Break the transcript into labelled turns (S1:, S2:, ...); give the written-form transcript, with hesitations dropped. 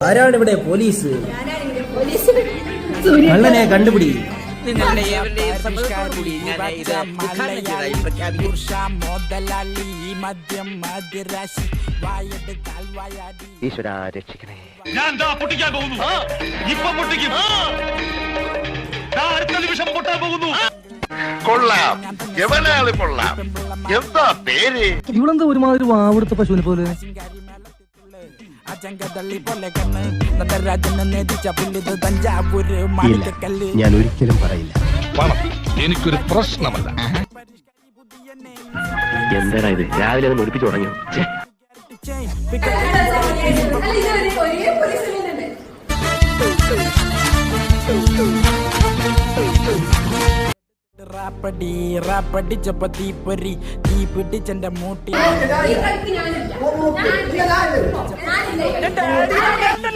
S1: ആരാണിവിടെ police? കള്ളനെ കണ്ടുപിടി.
S2: ഈശ്വരാ രക്ഷിക്കണേ.
S3: ഞാൻ പൊട്ടിക്കാൻ പോകുന്നു. ഇപ്പൊ പൊട്ടിക്കും. അടുത്ത നിമിഷം പൊട്ടാൻ പോകുന്നു.
S4: കൊള്ളാം, എവനാള് കൊള്ളാം. എന്താ പേര്?
S1: ഇവളെന്താ ഒരുമാതിരി വാവെടുത്ത പശുവിനെ പോലെ?
S2: ഞാൻ ഒരിക്കലും പറയില്ല.
S3: പണം എനിക്കൊരു പ്രശ്നമല്ല.
S2: എന്താടാ ഇത്, രാവിലെ ഒന്ന് ഒളിപ്പിച്ചു തുടങ്ങിയോ?
S5: റാപ്പടി ചപ്പത്തി പൊരി തീ പിടിച്ചെന്റെ മൂട്ടി